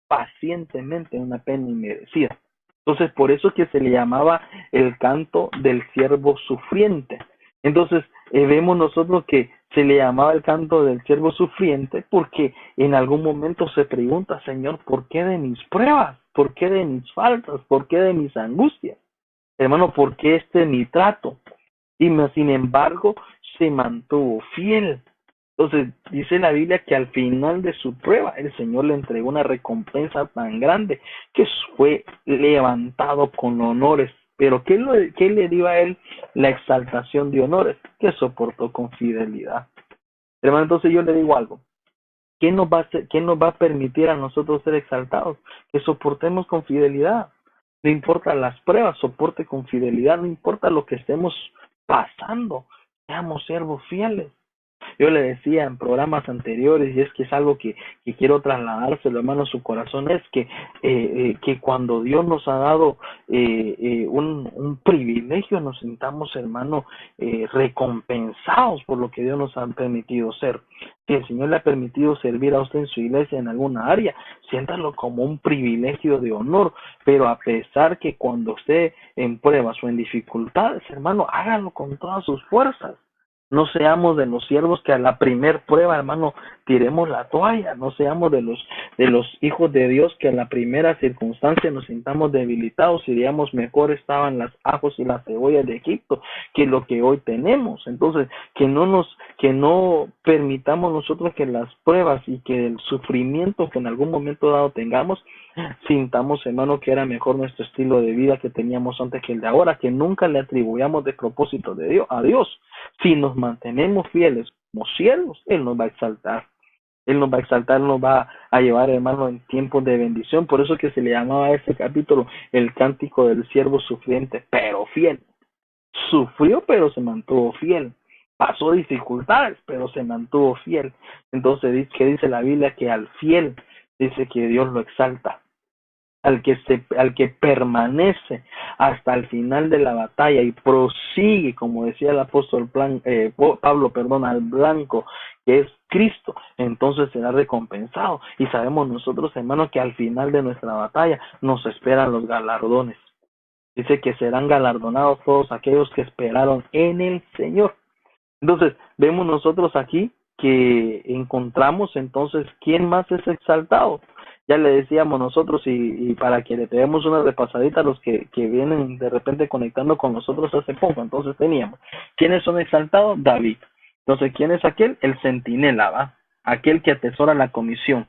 pacientemente una pena inmerecida. Entonces, por eso es que se le llamaba el canto del siervo sufriente. Entonces, vemos nosotros que se le llamaba el canto del siervo sufriente porque en algún momento se pregunta, Señor, ¿por qué de mis pruebas? ¿Por qué de mis faltas? ¿Por qué de mis angustias? Hermano, ¿por qué mi trato? Y sin embargo, se mantuvo fiel. Entonces, dice la Biblia que al final de su prueba, el Señor le entregó una recompensa tan grande que fue levantado con honores. Pero ¿qué le dio a él la exaltación de honores? Que soportó con fidelidad. Hermano, entonces yo le digo algo. ¿Quién nos va a permitir a nosotros ser exaltados? Que soportemos con fidelidad. No importa las pruebas, soporte con fidelidad. No importa lo que estemos pasando, seamos siervos fieles. Yo le decía en programas anteriores, y es que es algo que quiero trasladárselo, hermano, a su corazón, es que cuando Dios nos ha dado un privilegio, nos sintamos, hermano, recompensados por lo que Dios nos ha permitido ser. Si el Señor le ha permitido servir a usted en su iglesia en alguna área, siéntalo como un privilegio de honor, pero a pesar que cuando esté en pruebas o en dificultades, hermano, hágalo con todas sus fuerzas. No seamos de los siervos que a la primer prueba, hermano, tiremos la toalla. No seamos de los hijos de Dios que a la primera circunstancia nos sintamos debilitados y digamos mejor estaban las ajos y las cebollas de Egipto que lo que hoy tenemos. Entonces, que no permitamos nosotros que las pruebas y que el sufrimiento que en algún momento dado tengamos, sintamos, hermano, que era mejor nuestro estilo de vida que teníamos antes que el de ahora, que nunca le atribuyamos de propósito de Dios a Dios. Si nos mantenemos fieles como siervos, Él nos va a exaltar. Él nos va a exaltar, nos va a llevar, hermano, en tiempos de bendición. Por eso que se le llamaba a este capítulo el cántico del siervo sufriente, pero fiel. Sufrió, pero se mantuvo fiel. Pasó dificultades, pero se mantuvo fiel. Entonces, ¿qué dice la Biblia? Que al fiel dice que Dios lo exalta. Al que permanece hasta el final de la batalla y prosigue, como decía el apóstol Pablo, al blanco, que es Cristo, entonces será recompensado. Y sabemos nosotros, hermanos, que al final de nuestra batalla nos esperan los galardones. Dice que serán galardonados todos aquellos que esperaron en el Señor. Entonces, vemos nosotros aquí que encontramos entonces quién más es exaltado. Ya le decíamos nosotros y para que le demos una repasadita a los que vienen de repente conectando con nosotros hace poco. Entonces teníamos, ¿quiénes son exaltados? David. Entonces, ¿quién es aquel? El centinela, ¿va? Aquel que atesora la comisión.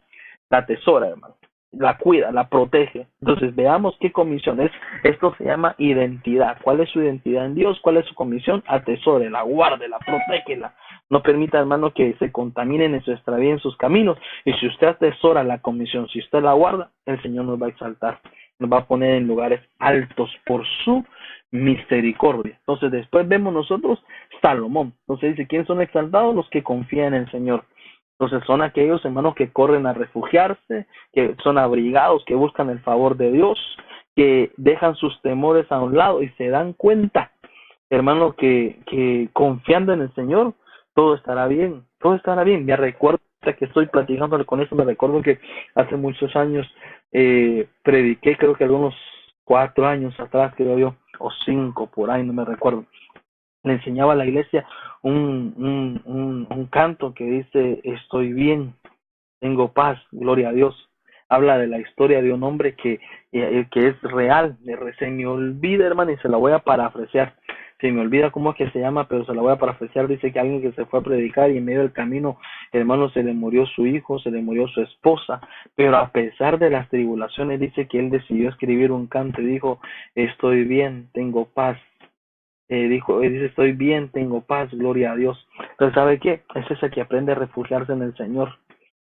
La atesora, hermano. La cuida, la protege. Entonces, veamos qué comisión es. Esto se llama identidad. ¿Cuál es su identidad en Dios? ¿Cuál es su comisión? Atesórela, guárdela, protégela. No permita, hermano, que se contaminen en su extravío en sus caminos. Y si usted atesora la comisión, si usted la guarda, el Señor nos va a exaltar. Nos va a poner en lugares altos por su misericordia. Entonces, después vemos nosotros Salomón. Entonces dice, ¿quiénes son exaltados? Los que confían en el Señor. Entonces son aquellos, hermanos, que corren a refugiarse, que son abrigados, que buscan el favor de Dios, que dejan sus temores a un lado y se dan cuenta, hermano, que confiando en el Señor, todo estará bien, todo estará bien. Me recuerdo que estoy platicando con eso, me recuerdo que hace muchos años prediqué, creo que algunos 4 años atrás, creo yo, o 5 por ahí, no me recuerdo. Le enseñaba a la iglesia un canto que dice, estoy bien, tengo paz, gloria a Dios. Habla de la historia de un hombre que es real. Se me olvida, hermano, y se la voy a parafrasear. Se me olvida cómo es que se llama, pero se la voy a parafrasear. Dice que alguien que se fue a predicar y en medio del camino, hermano, se le murió su hijo, se le murió su esposa, pero a pesar de las tribulaciones, dice que él decidió escribir un canto y dijo, estoy bien, tengo paz. Dice, estoy bien, tengo paz, gloria a Dios. Pero ¿sabe qué? Es ese que aprende a refugiarse en el Señor.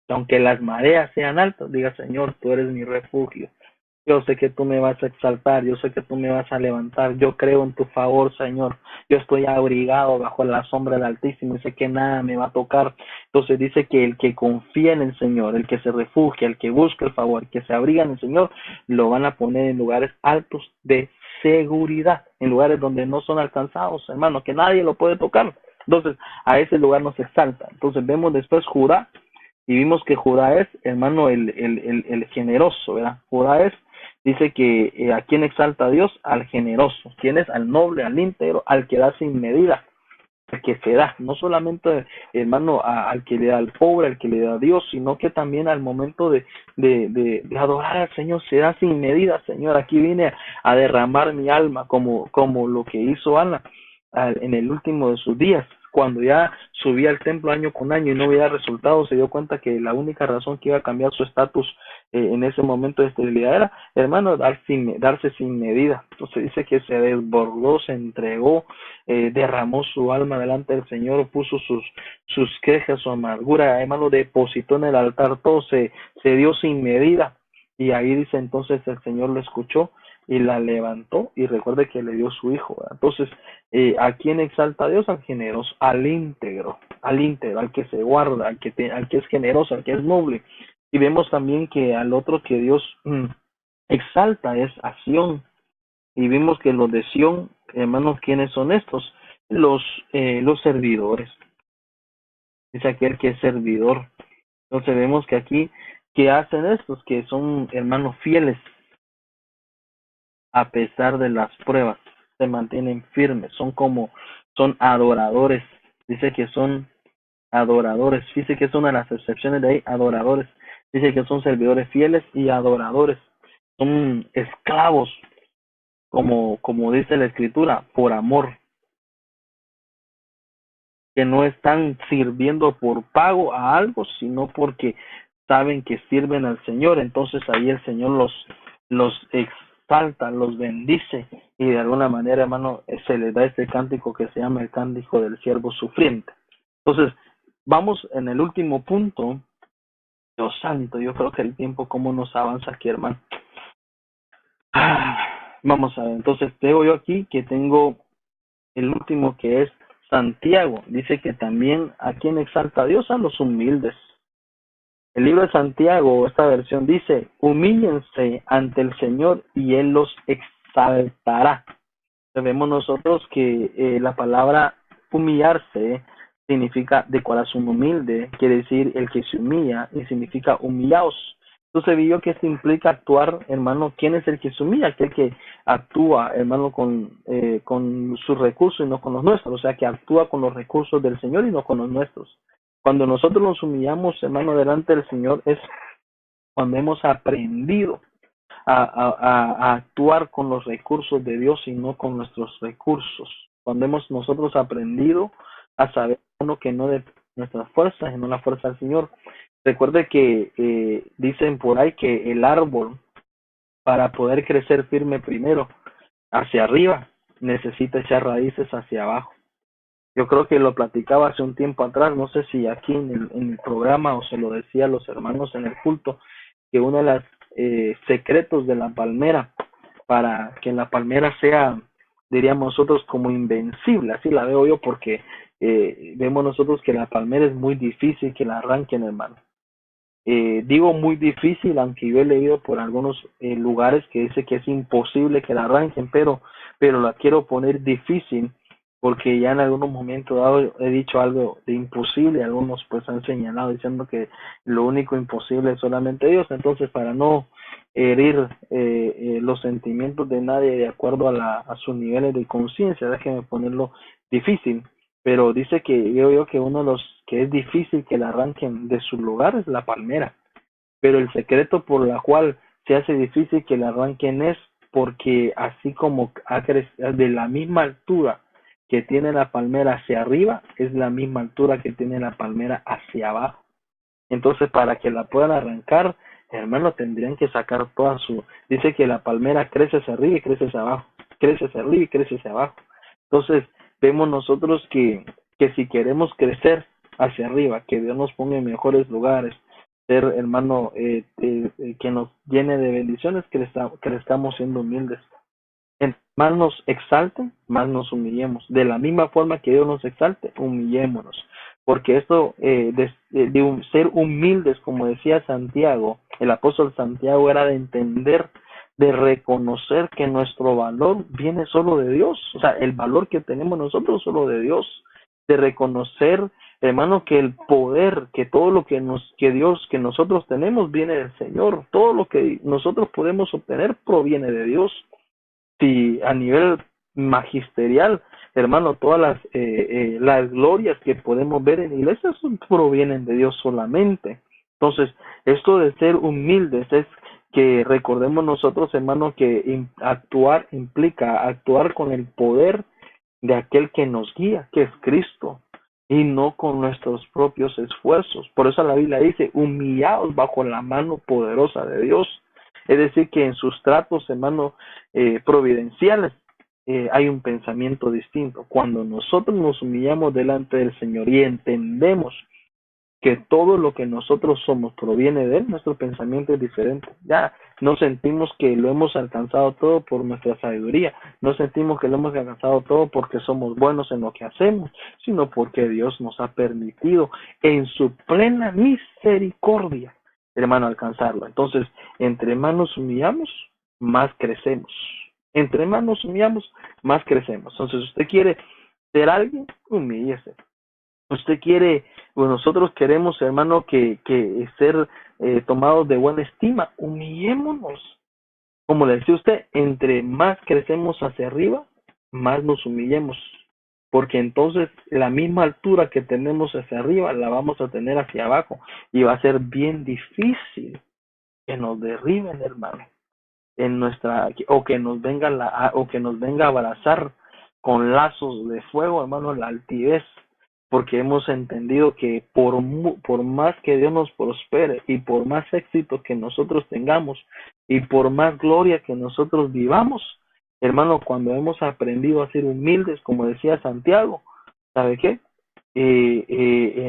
Aunque las mareas sean altas, diga, Señor, tú eres mi refugio. Yo sé que tú me vas a exaltar, yo sé que tú me vas a levantar, yo creo en tu favor, Señor. Yo estoy abrigado bajo la sombra del Altísimo y sé que nada me va a tocar. Entonces dice que el que confía en el Señor, el que se refugia, el que busca el favor, el que se abriga en el Señor, lo van a poner en lugares altos de seguridad, en lugares donde no son alcanzados, hermano, que nadie lo puede tocar. Entonces, a ese lugar nos exalta. Entonces, vemos después Judá, y vimos que Judá es, hermano, el generoso, ¿verdad? Judá es, dice que a quien exalta a Dios, al generoso. ¿Quién es? Al noble, al íntegro, al que da sin medida, al que se da, no solamente, hermano, al que le da al pobre, al que le da a Dios, sino que también al momento de adorar al Señor, se da sin medida. Señor, aquí vine a derramar mi alma, como lo que hizo Ana en el último de sus días. Cuando ya subía al templo año con año y no veía resultados, se dio cuenta que la única razón que iba a cambiar su estatus en ese momento de esterilidad era, hermano, darse sin medida. Entonces dice que se desbordó, se entregó, derramó su alma delante del Señor, puso sus quejas, su amargura, hermano, depositó en el altar todo, se dio sin medida. Y ahí dice entonces el Señor lo escuchó y la levantó, y recuerde que le dio su hijo, ¿verdad? Entonces, ¿a quién exalta a Dios? Al generoso, al íntegro, al que se guarda, al que es generoso, al que es noble. Y vemos también que al otro que Dios exalta es a Sión. Y vimos que los de Sión, hermanos, ¿quiénes son estos? Los servidores. Es aquel que es servidor. Entonces vemos que aquí, ¿qué hacen estos? Que son hermanos fieles a pesar de las pruebas, se mantienen firmes, son adoradores. Dice que son adoradores. Dice que es una de las excepciones de ahí, adoradores. Dice que son servidores fieles y adoradores. Son esclavos, como dice la Escritura, por amor, que no están sirviendo por pago a algo, sino porque saben que sirven al Señor. Entonces ahí el Señor los exalta, los bendice, y de alguna manera, hermano, se les da este cántico que se llama el cántico del siervo sufriente. Entonces, vamos en el último punto. Dios santo, yo creo que el tiempo cómo nos avanza aquí, hermano. Vamos a ver, entonces tengo yo aquí que tengo el último, que es Santiago. Dice que también a quien exalta a Dios, a los humildes. El libro de Santiago, esta versión dice: humíllense ante el Señor y Él los exaltará. Vemos nosotros que la palabra humillarse significa de corazón humilde, quiere decir el que se humilla, y significa humillaos. Entonces vio que esto implica actuar, hermano. ¿Quién es el que se humilla? Aquel que actúa, hermano, con sus recursos y no con los nuestros. O sea, que actúa con los recursos del Señor y no con los nuestros. Cuando nosotros nos humillamos, hermano, delante del Señor, es cuando hemos aprendido a actuar con los recursos de Dios y no con nuestros recursos. Cuando hemos nosotros aprendido a saber, uno, que no de nuestras fuerzas, sino la fuerza del Señor. Recuerde que dicen por ahí que el árbol, para poder crecer firme primero hacia arriba, necesita echar raíces hacia abajo. Yo creo que lo platicaba hace un tiempo atrás, no sé si aquí en el programa o se lo decía a los hermanos en el culto, que uno de los secretos de la palmera, para que la palmera sea, diríamos nosotros, como invencible, así la veo yo, porque vemos nosotros que la palmera es muy difícil que la arranquen, hermano. Digo muy difícil, aunque yo he leído por algunos lugares que dice que es imposible que la arranquen, pero la quiero poner difícil, porque ya en algunos momentos dado he dicho algo de imposible, algunos pues han señalado diciendo que lo único imposible es solamente Dios. Entonces, para no herir los sentimientos de nadie de acuerdo a sus niveles de conciencia, déjeme ponerlo difícil. Pero dice que yo que uno de los que es difícil que la arranquen de su lugar es la palmera. Pero el secreto por la cual se hace difícil que la arranquen es porque así como ha crecido de la misma altura que tiene la palmera hacia arriba, es la misma altura que tiene la palmera hacia abajo. Entonces, para que la puedan arrancar, hermano, tendrían que sacar toda su... Dice que la palmera crece hacia arriba y crece hacia abajo, crece hacia arriba y crece hacia abajo. Entonces, vemos nosotros que si queremos crecer hacia arriba, que Dios nos ponga en mejores lugares, ser, hermano, que nos llene de bendiciones, que estamos siendo humildes. Más nos exalten, más nos humillemos. De la misma forma que Dios nos exalte, humillémonos. Porque esto de ser humildes, como decía Santiago, el apóstol Santiago, era de entender de reconocer que nuestro valor viene solo de Dios, o sea, el valor que tenemos nosotros solo de Dios, de reconocer, hermano, que el poder, que todo lo que nosotros tenemos viene del Señor, todo lo que nosotros podemos obtener proviene de Dios. Si a nivel magisterial, hermano, todas las glorias que podemos ver en iglesias provienen de Dios solamente. Entonces, esto de ser humildes es que recordemos nosotros, hermano, que actuar implica actuar con el poder de aquel que nos guía, que es Cristo, y no con nuestros propios esfuerzos. Por eso la Biblia dice, humillados bajo la mano poderosa de Dios. Es decir, que en sus tratos, hermano, providenciales, hay un pensamiento distinto. Cuando nosotros nos humillamos delante del Señor y entendemos que todo lo que nosotros somos proviene de Él, nuestro pensamiento es diferente. Ya no sentimos que lo hemos alcanzado todo por nuestra sabiduría, no sentimos que lo hemos alcanzado todo porque somos buenos en lo que hacemos, sino porque Dios nos ha permitido en su plena misericordia, hermano, alcanzarlo. Entonces, entre más nos humillamos, más crecemos. Entre más nos humillamos, más crecemos. Entonces, usted quiere ser alguien, humíllese. Usted quiere, pues nosotros queremos, hermano, que ser tomados de buena estima, humillémonos. Como le decía usted, entre más crecemos hacia arriba, más nos humillemos. Porque entonces la misma altura que tenemos hacia arriba la vamos a tener hacia abajo. Y va a ser bien difícil que nos derriben, hermano. O que nos venga o que nos venga a abrazar con lazos de fuego, hermano, la altivez, porque hemos entendido que por más que Dios nos prospere y por más éxito que nosotros tengamos y por más gloria que nosotros vivamos, hermano, cuando hemos aprendido a ser humildes, como decía Santiago, ¿sabe qué?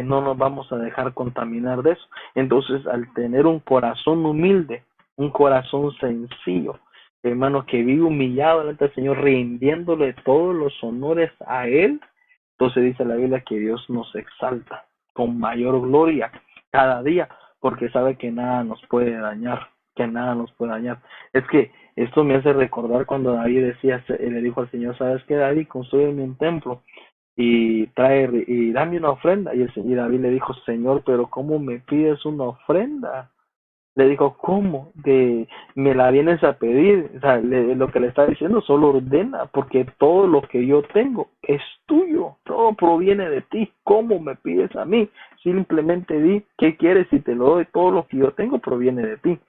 No nos vamos a dejar contaminar de eso. Entonces, al tener un corazón humilde, un corazón sencillo, hermano, que vive humillado delante del Señor, rindiéndole todos los honores a Él, entonces dice la Biblia que Dios nos exalta con mayor gloria cada día, porque sabe que nada nos puede dañar, que nada nos puede dañar. Es que esto me hace recordar cuando David le dijo al Señor, ¿sabes qué, David? Construyeme un templo y dame una ofrenda. Y David le dijo, Señor, pero ¿cómo me pides una ofrenda? Le dijo, ¿cómo? Me la vienes a pedir. O sea, lo que le está diciendo, solo ordena, porque todo lo que yo tengo es tuyo, todo proviene de ti. ¿Cómo me pides a mí? Simplemente di qué quieres y te lo doy. Todo lo que yo tengo proviene de ti.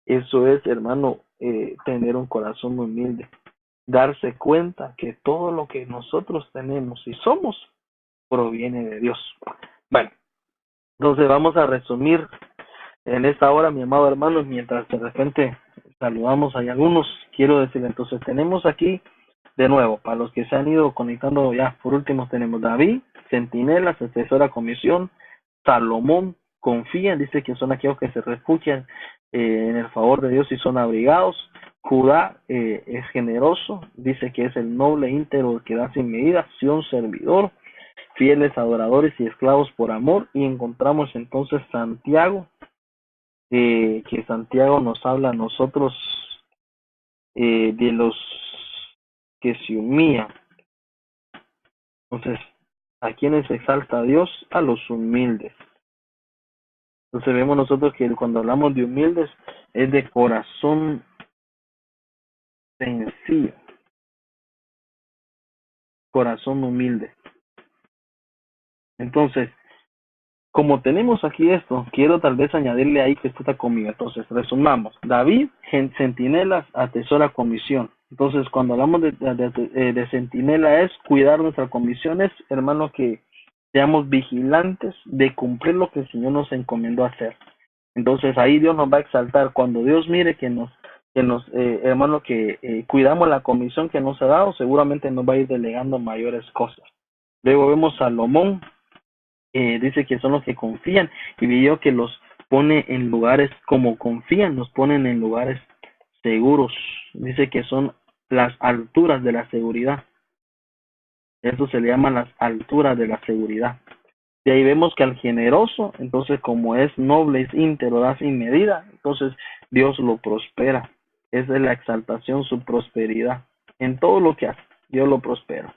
Eso es, hermano, tener un corazón humilde, darse cuenta que todo lo que nosotros tenemos y somos proviene de Dios. Bueno, entonces vamos a resumir en esta hora, mi amado hermano, mientras de repente saludamos a algunos, quiero decir, entonces tenemos aquí, de nuevo, para los que se han ido conectando ya, por último tenemos David, Centinelas, asesora comisión, Salomón, confían, dice que son aquellos que se refugian en el favor de Dios y son abrigados. Judá es generoso, dice que es el noble íntegro que da sin medida. Sión, servidor, fieles adoradores y esclavos por amor. Y encontramos entonces Santiago, que Santiago nos habla a nosotros de los que se humillan. Entonces, ¿a quienes exalta a Dios? A los humildes. Entonces vemos nosotros que cuando hablamos de humildes es de corazón sencillo, corazón humilde. Entonces, como tenemos aquí esto, quiero tal vez añadirle ahí que esto está conmigo. Entonces, resumamos. David, centinelas, atesora comisión. Entonces, cuando hablamos de centinela es cuidar nuestra comisión, es, hermano, que seamos vigilantes de cumplir lo que el Señor nos encomendó hacer. Entonces, ahí Dios nos va a exaltar. Cuando Dios mire que hermano, que cuidamos la comisión que nos ha dado, seguramente nos va a ir delegando mayores cosas. Luego vemos a Salomón, dice que son los que confían, y vio que los pone en lugares, como confían, nos ponen en lugares seguros. Dice que son las alturas de la seguridad. Eso se le llama las alturas de la seguridad. De ahí vemos que al generoso, entonces como es noble, es íntegro, da sin medida, entonces Dios lo prospera. es de la exaltación su prosperidad. En todo lo que hace, Dios lo prospera.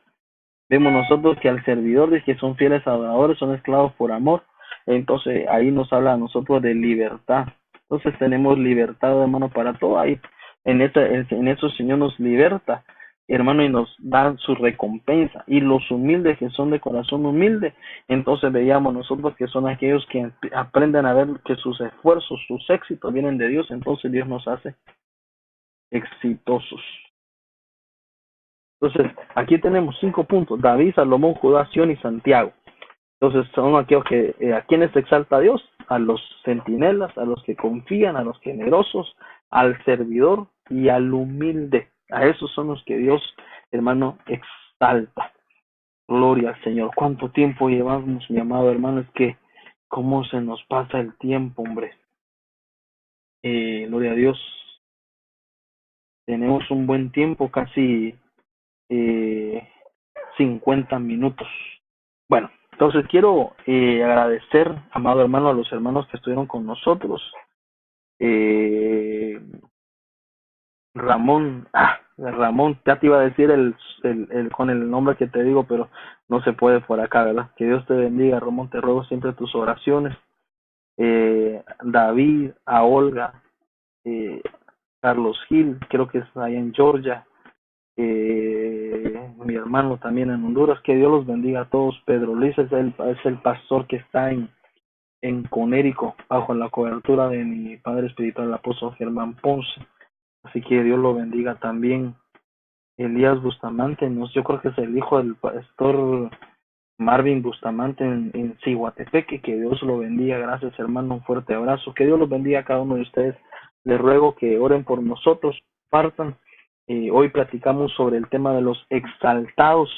Vemos nosotros que al servidor dice que son fieles adoradores, son esclavos por amor. Entonces ahí nos habla a nosotros de libertad. Entonces tenemos libertad, hermano, para todo. Ahí en eso el Señor nos liberta, hermano, y nos da su recompensa. Y los humildes que son de corazón humilde, entonces veíamos nosotros que son aquellos que aprenden a ver que sus esfuerzos, sus éxitos vienen de Dios. Entonces Dios nos hace exitosos. Entonces, aquí tenemos 5 puntos: David, Salomón, Judá, Sión y Santiago. Entonces, son aquellos que, ¿a quienes exalta Dios? A los centinelas, a los que confían, a los generosos, al servidor y al humilde. A esos son los que Dios, hermano, exalta. Gloria al Señor. ¿Cuánto tiempo llevamos, mi amado hermano? Es que, ¿cómo se nos pasa el tiempo, hombre? Gloria a Dios. Tenemos un buen tiempo, casi 50 minutos. Bueno, entonces quiero agradecer, amado hermano, a los hermanos que estuvieron con nosotros. Ramón, ya te iba a decir con el nombre que te digo, pero no se puede por acá, ¿verdad? Que Dios te bendiga, Ramón, te ruego siempre tus oraciones. David, a Olga, Carlos Gil, creo que es allá en Georgia, mi hermano también en Honduras, que Dios los bendiga a todos. Pedro Luis es el pastor que está en Conérico, bajo la cobertura de mi padre espiritual, el apóstol Germán Ponce, así que Dios lo bendiga también. Elías Bustamante, yo creo que es el hijo del pastor Marvin Bustamante en Cihuatepeque, que Dios lo bendiga. Gracias, hermano, un fuerte abrazo, que Dios los bendiga a cada uno de ustedes. Les ruego que oren por nosotros, partan. Hoy platicamos sobre el tema de los exaltados,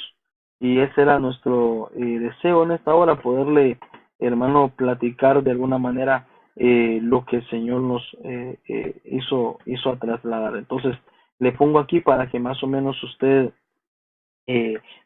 y ese era nuestro deseo en esta hora, poderle, hermano, platicar de alguna manera lo que el Señor nos hizo a trasladar. Entonces, le pongo aquí para que más o menos usted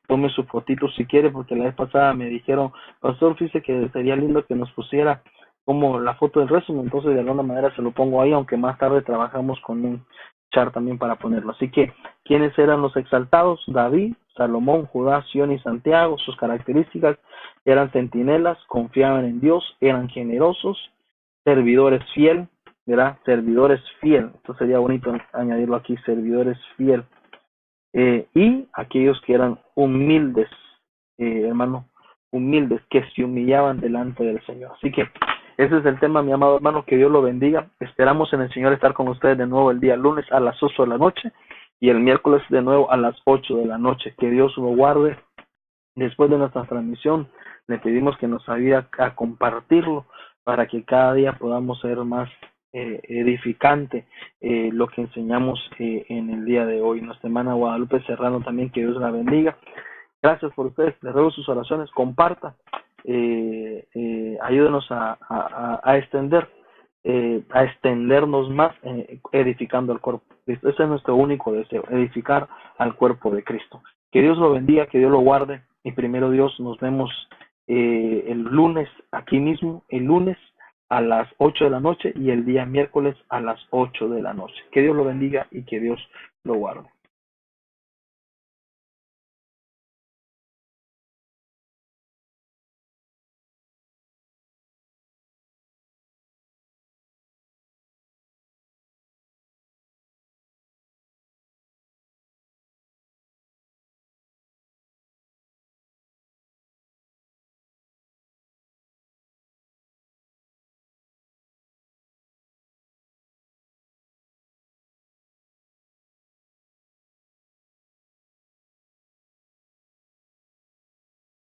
tome su fotito si quiere, porque la vez pasada me dijeron, pastor, fíjese que sería lindo que nos pusiera como la foto del resumen. Entonces de alguna manera se lo pongo ahí, aunque más tarde trabajamos con un chart también para ponerlo. Así que, ¿quiénes eran los exaltados? David, Salomón, Judá, Sión y Santiago. Sus características: eran centinelas, confiaban en Dios, eran generosos, servidores fiel, ¿verdad? Servidores fiel. Esto sería bonito añadirlo aquí, servidores fiel. Y aquellos que eran humildes, hermano, humildes, que se humillaban delante del Señor. Así que ese es el tema, mi amado hermano, que Dios lo bendiga. Esperamos en el Señor estar con ustedes de nuevo el día lunes a las 8 de la noche y el miércoles de nuevo a las 8 de la noche. Que Dios lo guarde. Después de nuestra transmisión, le pedimos que nos ayude a compartirlo para que cada día podamos ser más edificante lo que enseñamos en el día de hoy. Nuestra hermana Guadalupe Serrano también, que Dios la bendiga. Gracias por ustedes, les ruego sus oraciones, comparta, ayúdenos a extendernos más, edificando al cuerpo de Cristo. Ese es nuestro único deseo, edificar al cuerpo de Cristo. Que Dios lo bendiga, que Dios lo guarde, y primero Dios, nos vemos el lunes aquí mismo, el lunes a las 8 de la noche y el día miércoles a las 8 de la noche. Que Dios lo bendiga y que Dios lo guarde.